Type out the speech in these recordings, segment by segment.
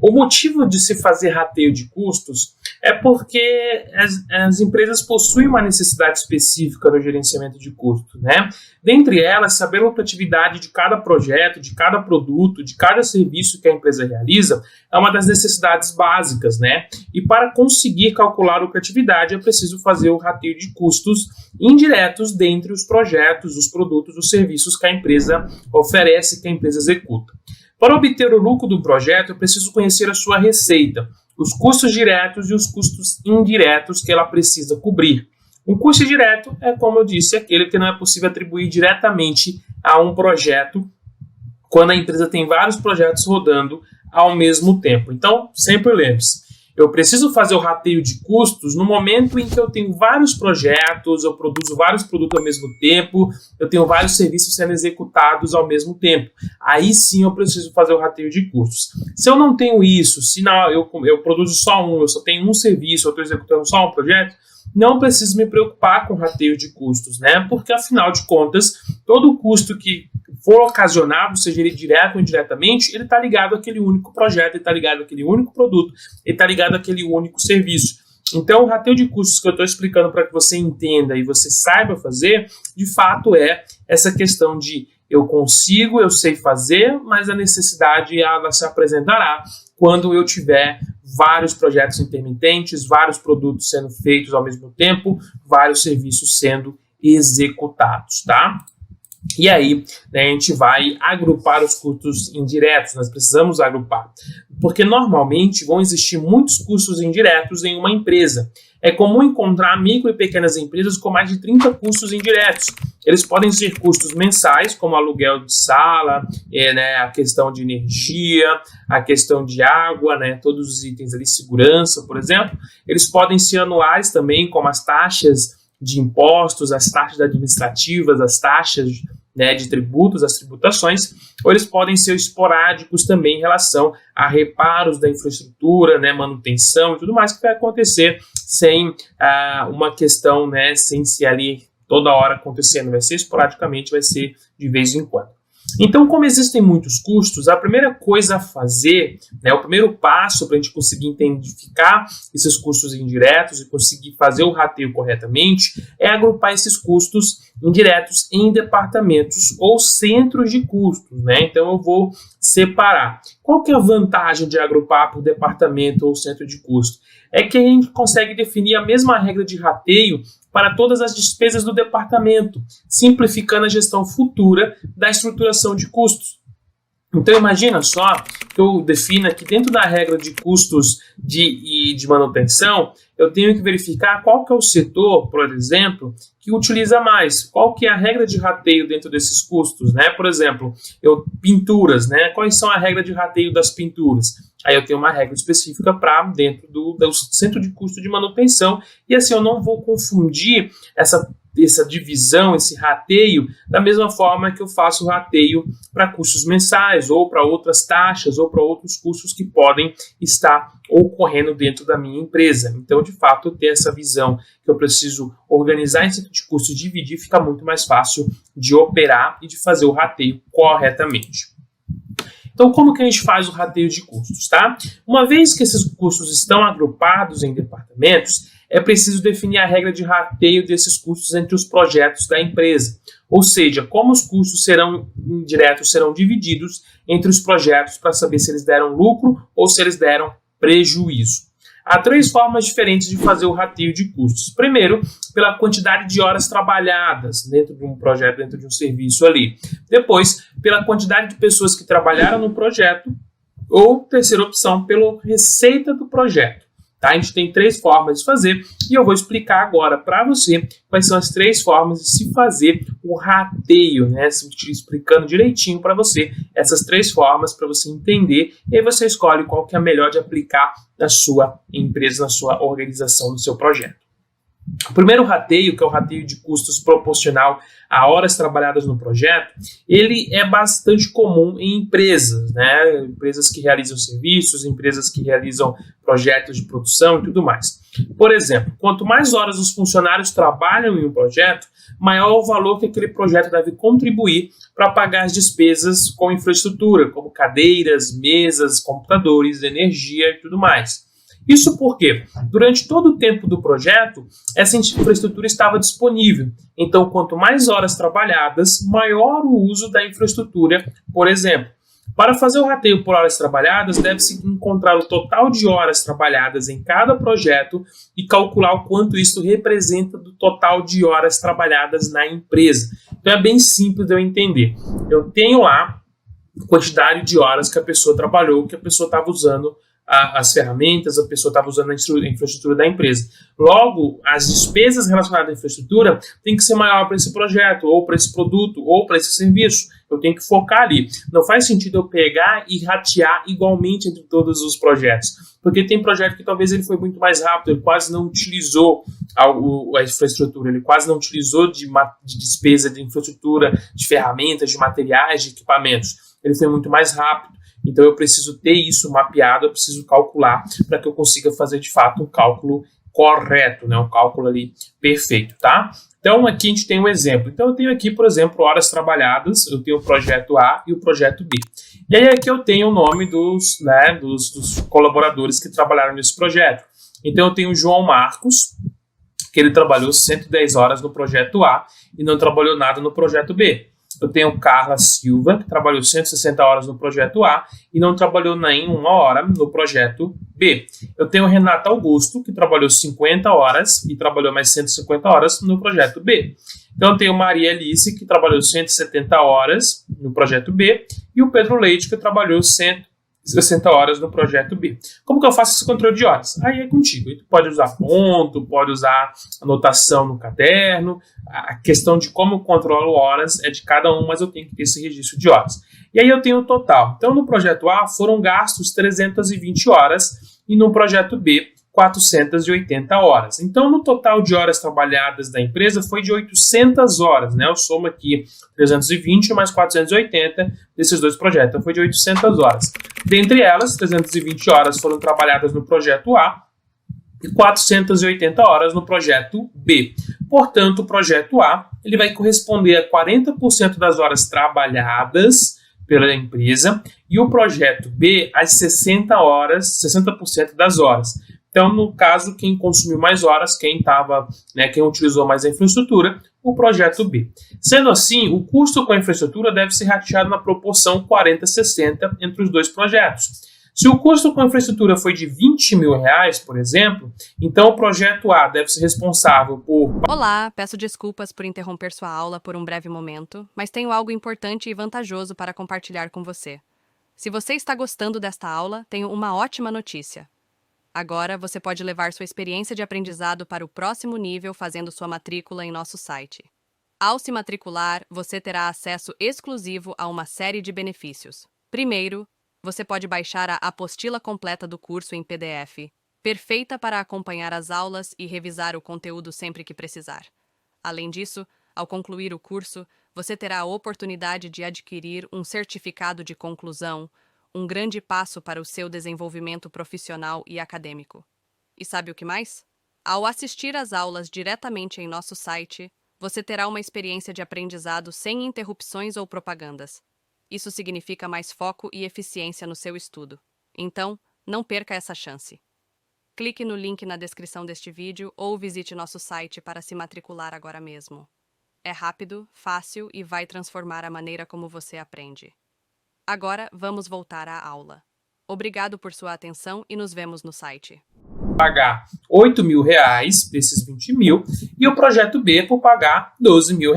O motivo de se fazer rateio de custos é porque as empresas possuem uma necessidade específica no gerenciamento de custos, né? Dentre elas, saber a lucratividade de cada projeto, de cada produto, de cada serviço que a empresa realiza é uma das necessidades básicas, né? E para conseguir calcular a lucratividade é preciso fazer o rateio de custos indiretos dentre os projetos, os produtos, os serviços que a empresa oferece, que a empresa executa. Para obter o lucro do projeto, é preciso conhecer a sua receita, os custos diretos e os custos indiretos que ela precisa cobrir. Um custo direto é, como eu disse, aquele que não é possível atribuir diretamente a um projeto quando a empresa tem vários projetos rodando ao mesmo tempo. Então, sempre lembre-se, eu preciso fazer o rateio de custos no momento em que eu tenho vários projetos, eu produzo vários produtos ao mesmo tempo, eu tenho vários serviços sendo executados ao mesmo tempo. Aí sim eu preciso fazer o rateio de custos. Se eu não tenho isso, se não, eu produzo só eu só tenho um serviço, eu estou executando só um projeto, não preciso me preocupar com o rateio de custos, né? Porque afinal de contas, todo o custo que for ocasionado, seja ele direto ou indiretamente, ele está ligado àquele único projeto, ele está ligado àquele único produto, ele está ligado àquele único serviço. Então, o rateio de custos que eu estou explicando para que você entenda e você saiba fazer, de fato é essa questão de eu consigo, eu sei fazer, mas a necessidade ela se apresentará quando eu tiver vários projetos intermitentes, vários produtos sendo feitos ao mesmo tempo, vários serviços sendo executados, tá? E aí, né, a gente vai agrupar os custos indiretos, nós precisamos agrupar, porque normalmente vão existir muitos custos indiretos em uma empresa. É comum encontrar micro e pequenas empresas com mais de 30 custos indiretos. Eles podem ser custos mensais, como aluguel de sala, né, a questão de energia, a questão de água, né, todos os itens ali, segurança, por exemplo. Eles podem ser anuais também, como as taxas de impostos, as taxas administrativas, as taxas, né, de tributos, as tributações, ou eles podem ser esporádicos também em relação a reparos da infraestrutura, né, manutenção e tudo mais que vai acontecer sem uma questão, né, sem ser ali toda hora acontecendo, vai ser esporadicamente, vai ser de vez em quando. Então, como existem muitos custos, a primeira coisa a fazer, né, o primeiro passo para a gente conseguir identificar esses custos indiretos e conseguir fazer o rateio corretamente é agrupar esses custos indiretos em departamentos ou centros de custos, né? Então, eu vou separar. Qual que é a vantagem de agrupar por departamento ou centro de custo? É que a gente consegue definir a mesma regra de rateio para todas as despesas do departamento, simplificando a gestão futura da estruturação de custos. Então, imagina só que eu defina que dentro da regra de custos de manutenção, eu tenho que verificar qual que é o setor, por exemplo, que utiliza mais. Qual que é a regra de rateio dentro desses custos, né? Por exemplo, pinturas, né? Quais são a regra de rateio das pinturas? Aí eu tenho uma regra específica para dentro do centro de custo de manutenção e assim eu não vou confundir essa divisão, esse rateio, da mesma forma que eu faço o rateio para custos mensais ou para outras taxas ou para outros custos que podem estar ocorrendo dentro da minha empresa. Então, de fato, ter essa visão que eu preciso organizar em centro de custos, dividir, fica muito mais fácil de operar e de fazer o rateio corretamente. Então, como que a gente faz o rateio de custos, tá? Uma vez que esses custos estão agrupados em departamentos, é preciso definir a regra de rateio desses custos entre os projetos da empresa. Ou seja, como os custos indiretos serão divididos entre os projetos para saber se eles deram lucro ou se eles deram prejuízo. Há 3 formas diferentes de fazer o rateio de custos. Primeiro, pela quantidade de horas trabalhadas dentro de um projeto, dentro de um serviço ali. Depois, pela quantidade de pessoas que trabalharam no projeto. Ou, terceira opção, pela receita do projeto. Tá? A gente tem 3 formas de fazer e eu vou explicar agora para você quais são as 3 formas de se fazer o rateio, né? Explicando direitinho para você essas 3 formas para você entender e aí você escolhe qual que é a melhor de aplicar na sua empresa, na sua organização, no seu projeto. O primeiro rateio, que é o rateio de custos proporcional a horas trabalhadas no projeto, ele é bastante comum em empresas, né? Empresas que realizam serviços, empresas que realizam projetos de produção e tudo mais. Por exemplo, quanto mais horas os funcionários trabalham em um projeto, maior o valor que aquele projeto deve contribuir para pagar as despesas com infraestrutura, como cadeiras, mesas, computadores, energia e tudo mais. Isso porque, durante todo o tempo do projeto, essa infraestrutura estava disponível. Então, quanto mais horas trabalhadas, maior o uso da infraestrutura, por exemplo. Para fazer o rateio por horas trabalhadas, deve-se encontrar o total de horas trabalhadas em cada projeto e calcular o quanto isso representa do total de horas trabalhadas na empresa. Então, é bem simples de eu entender. Eu tenho lá a quantidade de horas que a pessoa trabalhou, que a pessoa estava usando as ferramentas, a pessoa estava usando a infraestrutura da empresa. Logo, as despesas relacionadas à infraestrutura têm que ser maior para esse projeto, ou para esse produto, ou para esse serviço. Eu tenho que focar ali. Não faz sentido eu pegar e ratear igualmente entre todos os projetos. Porque tem projeto que talvez ele foi muito mais rápido, ele quase não utilizou a infraestrutura, ele quase não utilizou de despesa de infraestrutura, de ferramentas, de materiais, de equipamentos. Ele foi muito mais rápido. Então, eu preciso ter isso mapeado, eu preciso calcular para que eu consiga fazer, de fato, um cálculo correto, né? Um cálculo ali perfeito, tá? Então, aqui a gente tem um exemplo. Então, eu tenho aqui, por exemplo, horas trabalhadas, eu tenho o projeto A e o projeto B. E aí, aqui eu tenho o nome dos colaboradores que trabalharam nesse projeto. Então, eu tenho o João Marcos, que ele trabalhou 110 horas no projeto A e não trabalhou nada no projeto B. Eu tenho Carla Silva, que trabalhou 160 horas no projeto A e não trabalhou nenhuma hora no projeto B. Eu tenho Renato Augusto, que trabalhou 50 horas e trabalhou mais 150 horas no projeto B. Então, eu tenho Maria Alice, que trabalhou 170 horas no projeto B, e o Pedro Leite, que trabalhou 160 horas no projeto B. Como que eu faço esse controle de horas? Aí é contigo. Aí tu pode usar ponto, pode usar anotação no caderno. A questão de como eu controlo horas é de cada um, mas eu tenho que ter esse registro de horas. E aí eu tenho o total. Então, no projeto A foram gastos 320 horas e no projeto B 480 horas. Então, no total de horas trabalhadas da empresa foi de 800 horas, né? Eu somo aqui 320 mais 480 desses dois projetos, então foi de 800 horas. Dentre elas, 320 horas foram trabalhadas no projeto A e 480 horas no projeto B. Portanto, o projeto A ele vai corresponder a 40% das horas trabalhadas pela empresa e o projeto B às 60 horas, 60% das horas. Então, no caso, quem consumiu mais horas, quem utilizou mais a infraestrutura, o projeto B. Sendo assim, o custo com a infraestrutura deve ser rateado na proporção 40-60 entre os dois projetos. Se o custo com a infraestrutura foi de R$20 mil, por exemplo, então o projeto A deve ser responsável por... Olá, peço desculpas por interromper sua aula por um breve momento, mas tenho algo importante e vantajoso para compartilhar com você. Se você está gostando desta aula, tenho uma ótima notícia. Agora, você pode levar sua experiência de aprendizado para o próximo nível fazendo sua matrícula em nosso site. Ao se matricular, você terá acesso exclusivo a uma série de benefícios. Primeiro, você pode baixar a apostila completa do curso em PDF, perfeita para acompanhar as aulas e revisar o conteúdo sempre que precisar. Além disso, ao concluir o curso, você terá a oportunidade de adquirir um certificado de conclusão, um grande passo para o seu desenvolvimento profissional e acadêmico. E sabe o que mais? Ao assistir às aulas diretamente em nosso site, você terá uma experiência de aprendizado sem interrupções ou propagandas. Isso significa mais foco e eficiência no seu estudo. Então, não perca essa chance. Clique no link na descrição deste vídeo ou visite nosso site para se matricular agora mesmo. É rápido, fácil e vai transformar a maneira como você aprende. Agora, vamos voltar à aula. Obrigado por sua atenção e nos vemos no site. Pagar R$8 mil desses 20 mil e o projeto B por pagar R$12 mil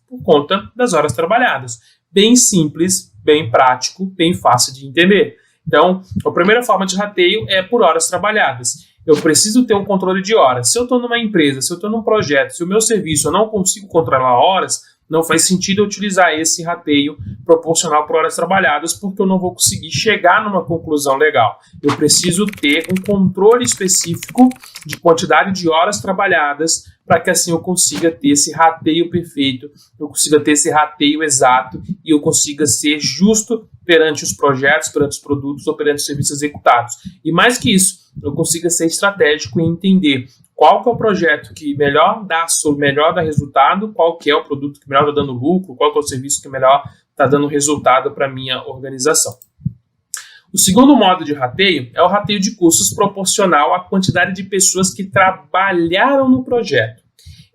por conta das horas trabalhadas. Bem simples, bem prático, bem fácil de entender. Então, a primeira forma de rateio é por horas trabalhadas. Eu preciso ter um controle de horas. Se eu estou numa empresa, se eu estou num projeto, se o meu serviço eu não consigo controlar horas, não faz sentido eu utilizar esse rateio proporcional por horas trabalhadas, porque eu não vou conseguir chegar numa conclusão legal. Eu preciso ter um controle específico de quantidade de horas trabalhadas para que assim eu consiga ter esse rateio perfeito, eu consiga ter esse rateio exato e eu consiga ser justo perante os projetos, perante os produtos ou perante os serviços executados. E mais que isso, eu consiga ser estratégico e entender qual que é o projeto que melhor dá resultado, qual que é o produto que melhor está dando lucro, qual que é o serviço que melhor está dando resultado para a minha organização. O segundo modo de rateio é o rateio de custos proporcional à quantidade de pessoas que trabalharam no projeto.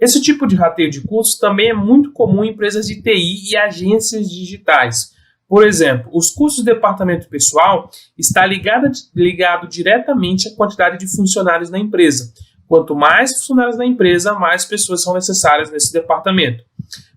Esse tipo de rateio de custos também é muito comum em empresas de TI e agências digitais. Por exemplo, os custos do departamento pessoal está ligado diretamente à quantidade de funcionários na empresa. Quanto mais funcionários na empresa, mais pessoas são necessárias nesse departamento.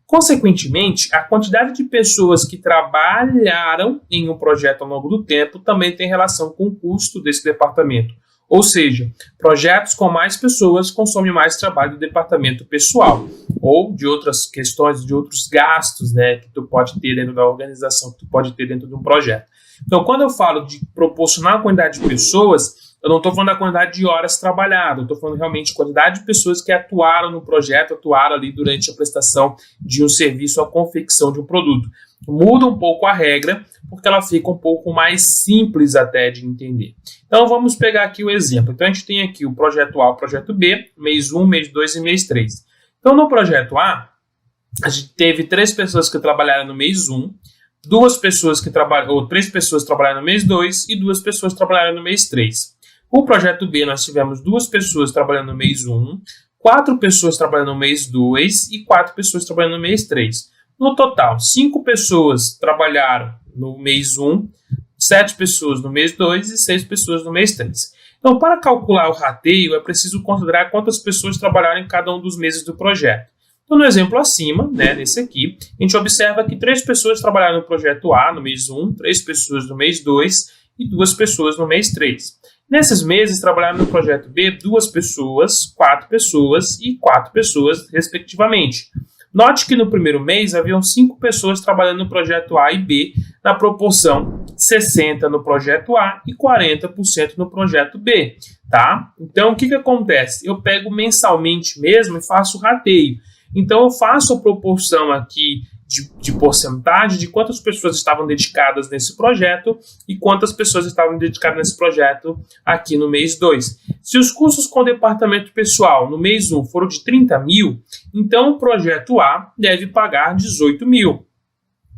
Consequentemente, a quantidade de pessoas que trabalharam em um projeto ao longo do tempo também tem relação com o custo desse departamento. Ou seja, projetos com mais pessoas consomem mais trabalho do departamento pessoal ou de outras questões, de outros gastos, né, que tu pode ter dentro da organização, que tu pode ter dentro de um projeto. Então, quando eu falo de proporcionar a quantidade de pessoas, eu não estou falando da quantidade de horas trabalhadas, eu estou falando realmente de quantidade de pessoas que atuaram no projeto, atuaram ali durante a prestação de um serviço, a confecção de um produto. Muda um pouco a regra, porque ela fica um pouco mais simples até de entender. Então, vamos pegar aqui o exemplo. Então, a gente tem aqui o projeto A, o projeto B, mês 1, mês 2 e mês 3. Então, no projeto A, a gente teve 3 pessoas que trabalharam no mês 1, 3 pessoas trabalharam no mês 2 e 2 pessoas trabalharam no mês 3. O projeto B, nós tivemos 2 pessoas trabalhando no mês 1, 4 pessoas trabalhando no mês 2 e 4 pessoas trabalhando no mês 3. No total, 5 pessoas trabalharam no mês 1, 7 pessoas no mês 2 e 6 pessoas no mês 3. Então, para calcular o rateio, é preciso considerar quantas pessoas trabalharam em cada um dos meses do projeto. Então, no exemplo acima, né, nesse aqui, a gente observa que 3 pessoas trabalharam no projeto A no mês 1, 3 pessoas no mês 2 e 2 pessoas no mês 3. Nesses meses, trabalharam no projeto B 2 pessoas, 4 pessoas e 4 pessoas, respectivamente. Note que no primeiro mês haviam 5 pessoas trabalhando no projeto A e B, na proporção 60% no projeto A e 40% no projeto B, tá? Então, o que acontece? Eu pego mensalmente mesmo e faço rateio. Então, eu faço a proporção aqui de porcentagem de quantas pessoas estavam dedicadas nesse projeto e quantas pessoas estavam dedicadas nesse projeto aqui no mês 2. Se os custos com o departamento pessoal no mês 1 foram de 30 mil, então o projeto A deve pagar 18 mil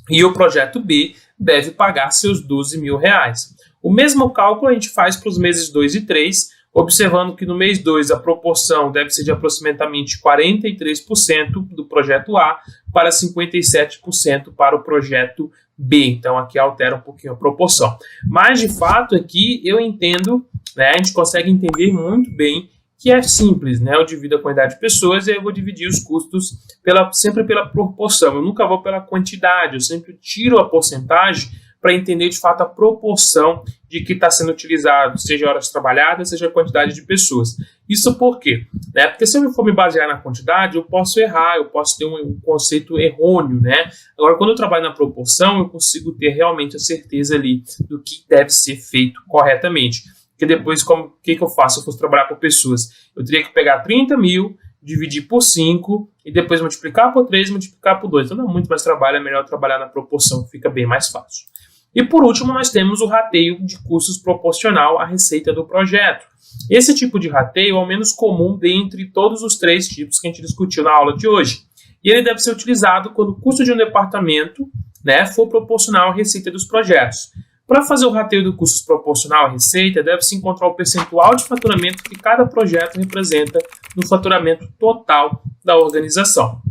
e o projeto B deve pagar seus 12 mil reais. O mesmo cálculo a gente faz para os meses 2 e 3, observando que no mês 2 a proporção deve ser de aproximadamente 43% do projeto A para 57% para o projeto B. Então, aqui altera um pouquinho a proporção. Mas, de fato, aqui eu entendo, né, a gente consegue entender muito bem que é simples, né? Eu divido a quantidade de pessoas e eu vou dividir os custos sempre pela proporção. Eu nunca vou pela quantidade, eu sempre tiro a porcentagem para entender de fato a proporção de que está sendo utilizado, seja horas trabalhadas, seja a quantidade de pessoas. Isso por quê? Né? Porque se eu for me basear na quantidade, eu posso errar, eu posso ter um conceito errôneo, né? Agora, quando eu trabalho na proporção, eu consigo ter realmente a certeza ali do que deve ser feito corretamente. Porque depois, o que eu faço se eu fosse trabalhar por pessoas? Eu teria que pegar 30 mil, dividir por 5 e depois multiplicar por 3 e multiplicar por 2. Então, dá muito mais trabalho, é melhor trabalhar na proporção, fica bem mais fácil. E por último, nós temos o rateio de custos proporcional à receita do projeto. Esse tipo de rateio é o menos comum dentre todos os 3 tipos que a gente discutiu na aula de hoje. E ele deve ser utilizado quando o custo de um departamento, né, for proporcional à receita dos projetos. Para fazer o rateio do custo proporcional à receita, deve-se encontrar o percentual de faturamento que cada projeto representa no faturamento total da organização.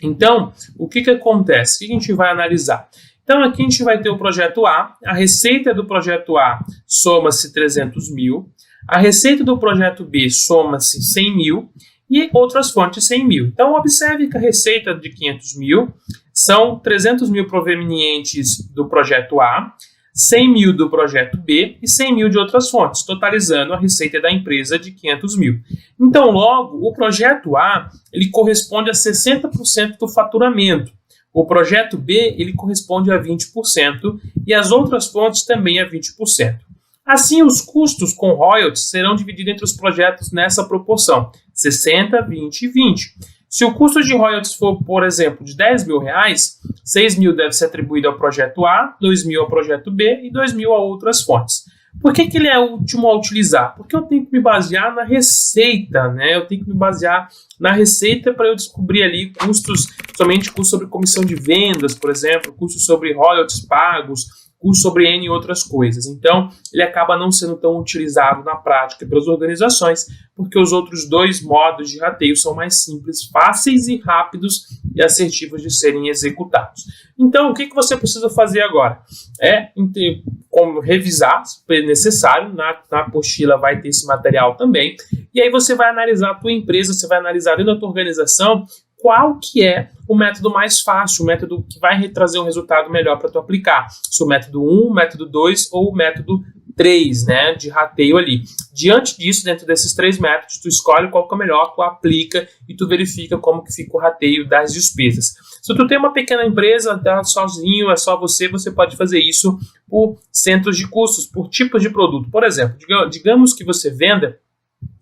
Então, o que acontece? O que a gente vai analisar? Então, aqui a gente vai ter o projeto A, a receita do projeto A soma-se 300 mil, a receita do projeto B soma-se 100 mil e outras fontes 100 mil. Então, observe que a receita de 500 mil são 300 mil provenientes do projeto A, 100 mil do projeto B e 100 mil de outras fontes, totalizando a receita da empresa de 500 mil. Então, logo, o projeto A ele corresponde a 60% do faturamento. O projeto B, ele corresponde a 20% e as outras fontes também a 20%. Assim, os custos com royalties serão divididos entre os projetos nessa proporção, 60, 20 e 20. Se o custo de royalties for, por exemplo, de R$10.000, 6.000 deve ser atribuído ao projeto A, 2.000 ao projeto B e 2.000 a outras fontes. Por que ele é o último a utilizar? Porque eu tenho que me basear na receita, né? Eu tenho que me basear na receita para eu descobrir ali custos, somente custos sobre comissão de vendas, por exemplo, custos sobre royalties pagos, custos sobre N outras coisas. Então, ele acaba não sendo tão utilizado na prática pelas organizações, porque os outros dois modos de rateio são mais simples, fáceis e rápidos e assertivos de serem executados. Então, o que você precisa fazer agora? Como revisar, se for necessário, na apostila vai ter esse material também, e aí você vai analisar a tua empresa, você vai analisar dentro da tua organização qual que é o método mais fácil, o método que vai trazer um resultado melhor para tu aplicar. Se o método 1, o método 2 ou o método 3, né, de rateio ali. Diante disso, dentro desses 3 métodos, tu escolhe qual que é o melhor, tu aplica e tu verifica como que fica o rateio das despesas. Se tu tem uma pequena empresa, tá sozinho, é só você pode fazer isso por centros de custos, por tipos de produto. Por exemplo, digamos que você venda,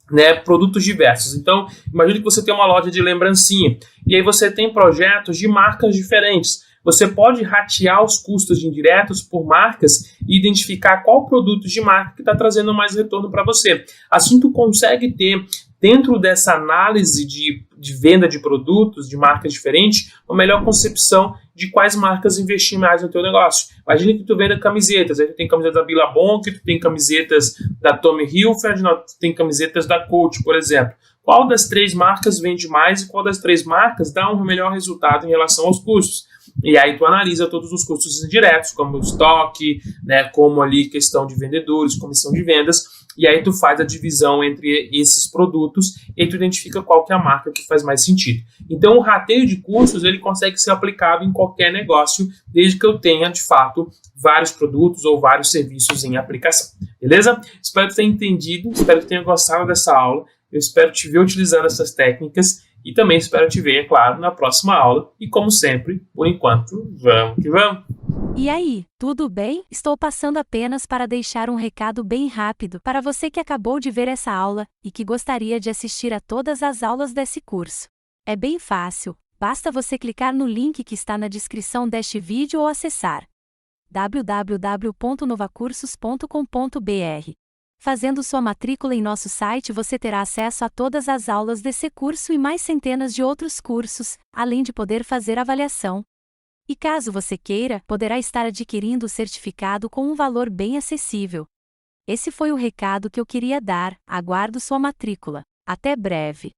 né, produtos diversos. Então, imagine que você tem uma loja de lembrancinha e aí você tem projetos de marcas diferentes. Você pode ratear os custos indiretos por marcas e identificar qual produto de marca que está trazendo mais retorno para você. Assim, tu consegue ter, dentro dessa análise de venda de produtos, de marcas diferentes, uma melhor concepção de quais marcas investir mais no teu negócio. Imagina que tu venda camisetas, aí tu tem camisetas da Billabong, tu tem camisetas da Tommy Hilfiger, tu tem camisetas da Coach, por exemplo. Qual das 3 marcas vende mais e qual das 3 marcas dá um melhor resultado em relação aos custos? E aí tu analisa todos os custos indiretos, como o estoque, né, como ali questão de vendedores, comissão de vendas, e aí tu faz a divisão entre esses produtos e tu identifica qual que é a marca que faz mais sentido. Então o rateio de custos, ele consegue ser aplicado em qualquer negócio, desde que eu tenha, de fato, vários produtos ou vários serviços em aplicação. Beleza? Espero que tenha entendido, espero que tenha gostado dessa aula, eu espero te ver utilizando essas técnicas e também espero te ver, é claro, na próxima aula. E como sempre, por enquanto, vamos que vamos! E aí, tudo bem? Estou passando apenas para deixar um recado bem rápido para você que acabou de ver essa aula e que gostaria de assistir a todas as aulas desse curso. É bem fácil, basta você clicar no link que está na descrição deste vídeo ou acessar www.novacursos.com.br. Fazendo sua matrícula em nosso site, você terá acesso a todas as aulas desse curso e mais centenas de outros cursos, além de poder fazer avaliação. E caso você queira, poderá estar adquirindo o certificado com um valor bem acessível. Esse foi o recado que eu queria dar, aguardo sua matrícula. Até breve!